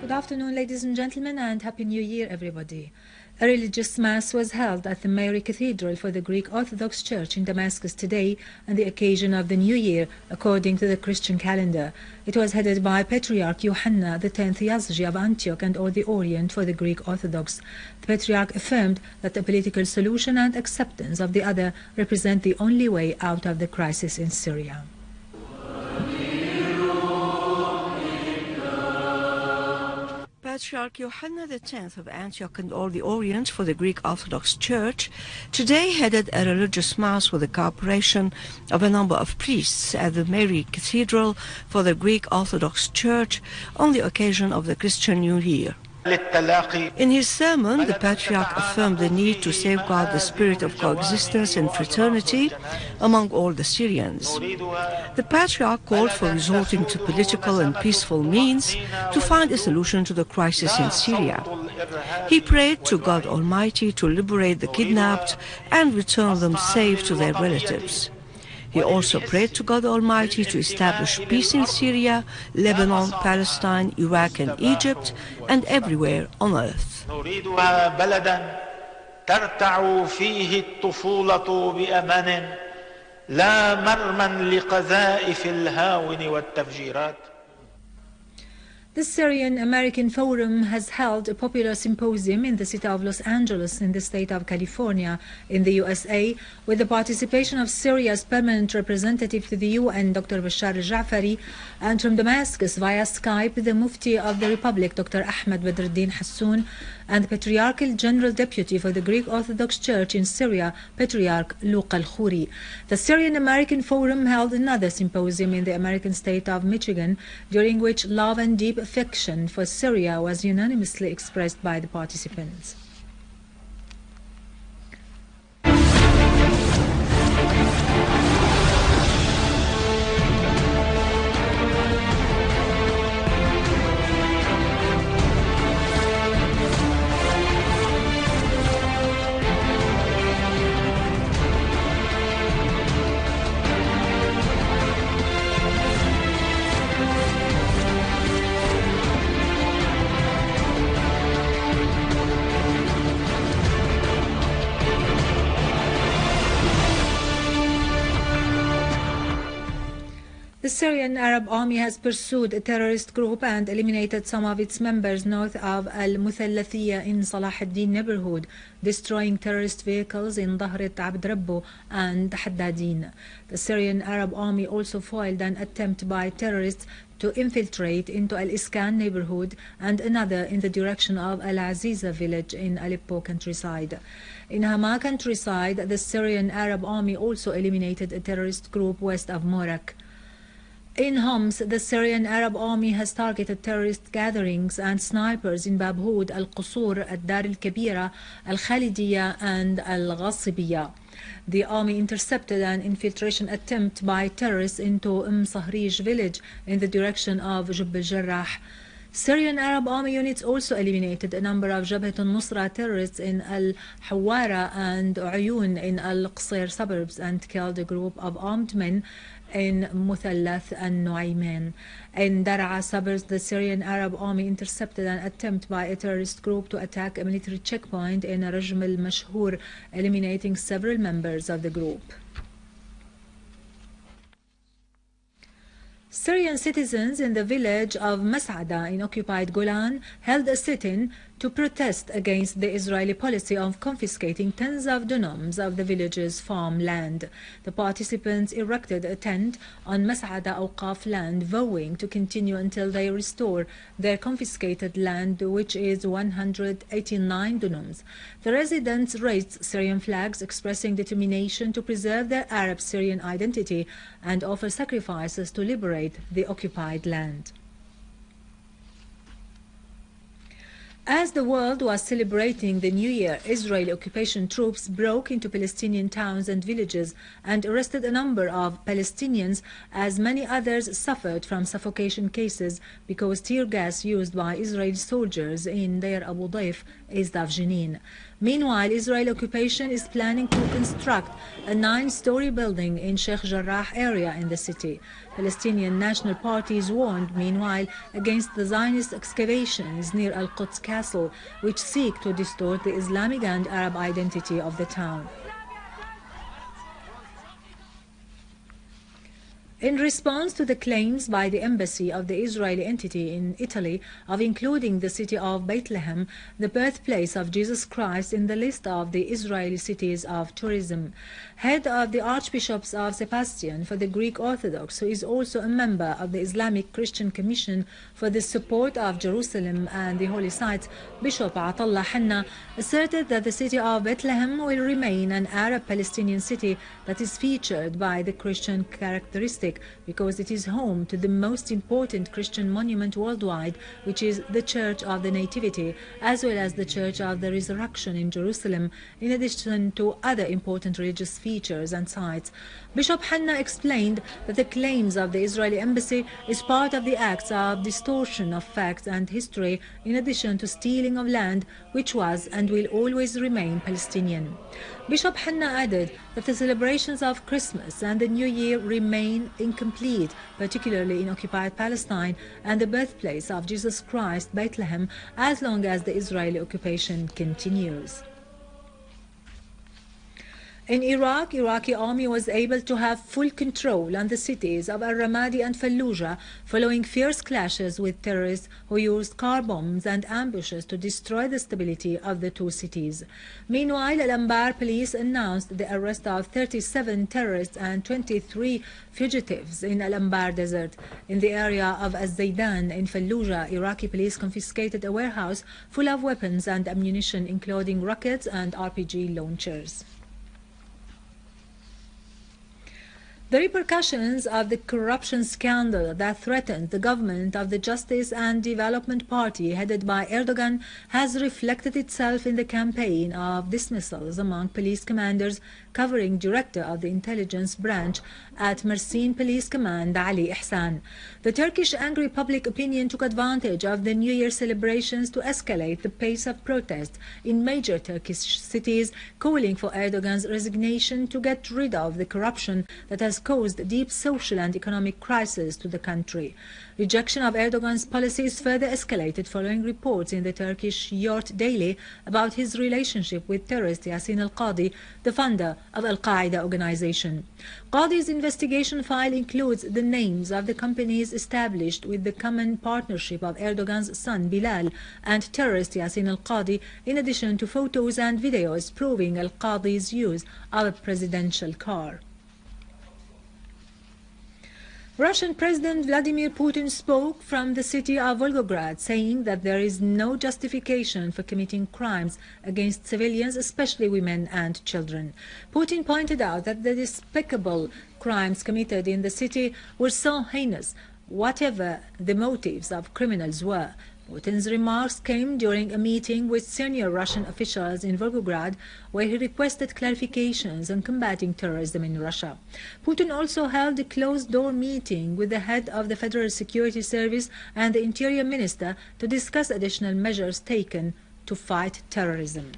Good afternoon, ladies and gentlemen, and Happy New Year, everybody. A religious mass was held at the Mary Cathedral for the Greek Orthodox Church in Damascus today on the occasion of the New Year, according to the Christian calendar. It was headed by Patriarch Yohanna, the 10th Yazgi of Antioch and all the Orient for the Greek Orthodox. The Patriarch affirmed that the political solution and acceptance of the other represent the only way out of the crisis in Syria. Patriarch Yohanna X of Antioch and all the Orient for the Greek Orthodox Church today headed a religious mass with the cooperation of a number of priests at the Mary Cathedral for the Greek Orthodox Church on the occasion of the Christian New Year. In his sermon, the Patriarch affirmed the need to safeguard the spirit of coexistence and fraternity among all the Syrians. The Patriarch called for resorting to political and peaceful means to find a solution to the crisis in Syria. He prayed to God Almighty to liberate the kidnapped and return them safe to their relatives. He also prayed to God Almighty to establish peace in Syria, Lebanon, Palestine, Iraq and Egypt, and everywhere on earth. The Syrian American Forum has held a popular symposium in the city of Los Angeles in the state of California in the USA with the participation of Syria's permanent representative to the UN, Dr. Bashar al-Ja'fari, and from Damascus via Skype, the Mufti of the Republic, Dr. Ahmed Badruddin Hassoun, and the Patriarchal General Deputy for the Greek Orthodox Church in Syria, Patriarch Luqa al-Khouri. The Syrian American Forum held another symposium in the American state of Michigan, during which love and deep affection for Syria was unanimously expressed by the participants. The Syrian Arab Army has pursued a terrorist group and eliminated some of its members north of Al-Muthallathiyya in Salah ad-Din neighborhood, destroying terrorist vehicles in Dhahrat Abd Rabbu and Haddadin. The Syrian Arab Army also foiled an attempt by terrorists to infiltrate into Al-Iskan neighborhood and another in the direction of Al-Aziza village in Aleppo countryside. In Hama countryside, the Syrian Arab Army also eliminated a terrorist group west of Morak. In Homs, the Syrian Arab Army has targeted terrorist gatherings and snipers in Babhoud, Al-Qusur, Ad-Dar al-Kabira, Al-Khalidiyya and Al-Ghasibiyya. The army intercepted an infiltration attempt by terrorists into Sahrij village in the direction of Jubb al-Jarrah. Syrian Arab Army units also eliminated a number of Jabhat al-Nusra terrorists in Al-Hawara and Uyun in Al-Qusayr suburbs and killed a group of armed men in Muthallath and Nuayman. In Dar'a suburbs, the Syrian Arab Army intercepted an attempt by a terrorist group to attack a military checkpoint in Rajm al-Mashhur, eliminating several members of the group. Syrian citizens in the village of Mas'ada in occupied Golan held a sit-in to protest against the Israeli policy of confiscating tens of dunums of the village's farmland. The participants erected a tent on Mas'ada Awqaf land, vowing to continue until they restore their confiscated land, which is 189 dunums. The residents raised Syrian flags expressing determination to preserve their Arab Syrian identity and offer sacrifices to liberate the occupied land. As the world was celebrating the New Year, Israeli occupation troops broke into Palestinian towns and villages and arrested a number of Palestinians, as many others suffered from suffocation cases because tear gas used by Israeli soldiers in Deir Abu Daif, east of Jenin. Meanwhile, Israeli occupation is planning to construct a 9-story building in Sheikh Jarrah area in the city. Palestinian national parties warned, meanwhile, against the Zionist excavations near Al-Quds Castle, which seek to distort the Islamic and Arab identity of the town. In response to the claims by the embassy of the Israeli entity in Italy of including the city of Bethlehem, the birthplace of Jesus Christ, in the list of the Israeli cities of tourism, head of the Archbishops of Sebastian for the Greek Orthodox, who is also a member of the Islamic Christian Commission for the Support of Jerusalem and the Holy Sites, Bishop Atallah Hanna, asserted that the city of Bethlehem will remain an Arab Palestinian city that is featured by the Christian characteristics, because it is home to the most important Christian monument worldwide, which is the Church of the Nativity, as well as the Church of the Resurrection in Jerusalem, in addition to other important religious features and sites. Bishop Hanna explained that the claims of the Israeli embassy is part of the acts of distortion of facts and history, in addition to stealing of land which was and will always remain Palestinian. Bishop Hanna added that the celebrations of Christmas and the New Year remain incomplete, particularly in occupied Palestine and the birthplace of Jesus Christ, Bethlehem, as long as the Israeli occupation continues. In Iraq, Iraqi army was able to have full control on the cities of al-Ramadi and Fallouja following fierce clashes with terrorists who used car bombs and ambushes to destroy the stability of the two cities. Meanwhile, Al-Anbar police announced the arrest of 37 terrorists and 23 fugitives in Al-Anbar desert. In the area of Az-Zaydan in Fallouja, Iraqi police confiscated a warehouse full of weapons and ammunition, including rockets and RPG launchers. The repercussions of the corruption scandal that threatened the government of the Justice and Development Party headed by Erdogan has reflected itself in the campaign of dismissals among police commanders, covering director of the intelligence branch at Mersin Police Command, Ali Ihsan. The Turkish angry public opinion took advantage of the New Year celebrations to escalate the pace of protest in major Turkish cities, calling for Erdogan's resignation to get rid of the corruption that has caused deep social and economic crisis to the country. Rejection of Erdogan's policies further escalated following reports in the Turkish Yacht Daily about his relationship with terrorist Yasin al-Qadi, the founder of Al-Qaeda organization. Qadi's investigation file includes the names of the companies established with the common partnership of Erdogan's son Bilal and terrorist Yasin al-Qadi, in addition to photos and videos proving al-Qadi's use of a presidential car. Russian President Vladimir Putin spoke from the city of Volgograd, saying that there is no justification for committing crimes against civilians, especially women and children. Putin pointed out that the despicable crimes committed in the city were so heinous, whatever the motives of criminals were. Putin's remarks came during a meeting with senior Russian officials in Volgograd, where he requested clarifications on combating terrorism in Russia. Putin also held a closed-door meeting with the head of the Federal Security Service and the Interior Minister to discuss additional measures taken to fight terrorism.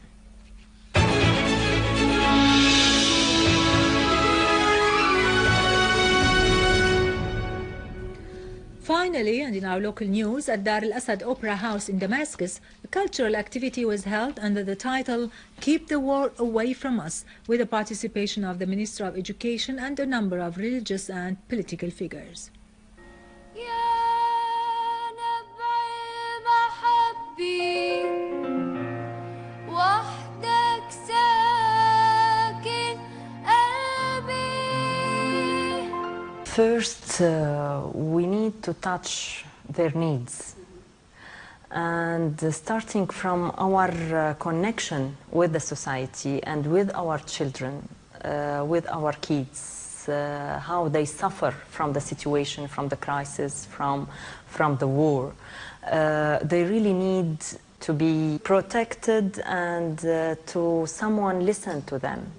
Finally, and in our local news, at Dar al-Assad Opera House in Damascus, a cultural activity was held under the title "Keep the War Away from Us," with the participation of the Minister of Education and a number of religious and political figures. First, we need to touch their needs, and starting from our connection with the society and with our children, with our kids, how they suffer from the situation, from the crisis, from the war. They really need to be protected and to someone listen to them.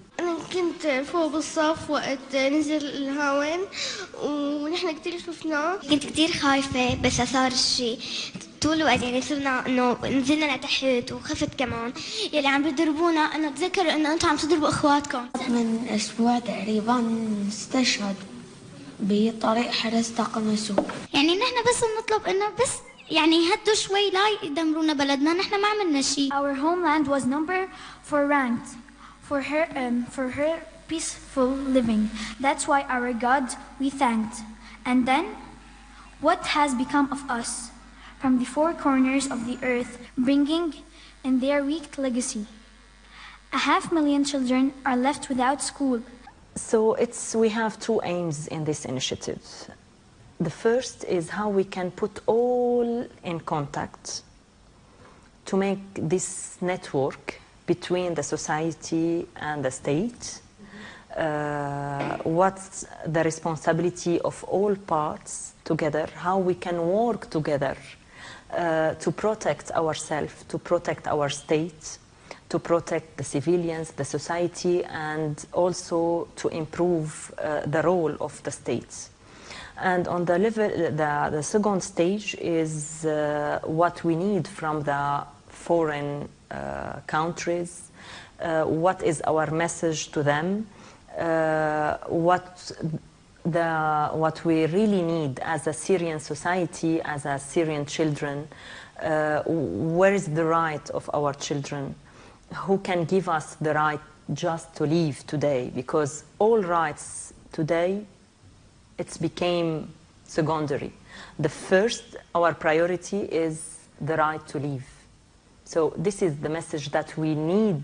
كنت فوق بالصف وقت نزل الهاون ونحن احنا كتير شفناه. كنت كتير خايفة بس صار الشيء طول الوقت، يعني صرنا انه نزلنا لتحت وخفت كمان. يلي عم بيضربونا انا اتذكر انه انتم عم تضربوا اخواتكم. من اسبوع تقريبا استشهد بطريق حرس طاقم سوق. يعني نحن بس بنطلب انه بس يعني يهدوا شوي لا يدمرونا بلدنا، نحن ما عملنا شيء. Our homeland was number for ranked for her peaceful living. That's why our God we thanked. And then what has become of us from the four corners of the earth, bringing in their weak legacy? 500,000 children are left without school. So we have two aims in this initiative. The first is how we can put all in contact to make this network between the society and the state. What's the responsibility of all parts together, how we can work together to protect ourselves, to protect our state, to protect the civilians, the society, and also to improve the role of the states. And on the level, the second stage is what we need from the foreign countries, what is our message to them, what we really need as a Syrian society, as a Syrian children, where is the right of our children, who can give us the right just to live today, because all rights today it's became secondary. The first, our priority is the right to live. So this is the message that we need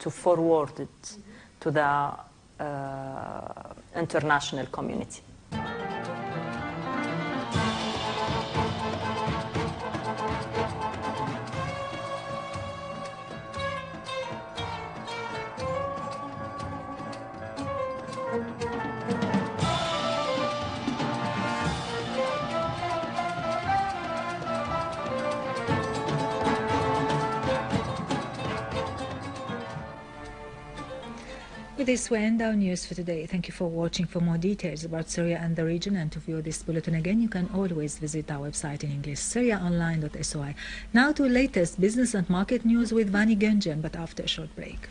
to forward it to the international community. With this, we end our news for today. Thank you for watching. For more details about Syria and the region and to view this bulletin again, you can always visit our website in English, syriaonline.soi. Now to latest business and market news with Vani Genjan, but after a short break.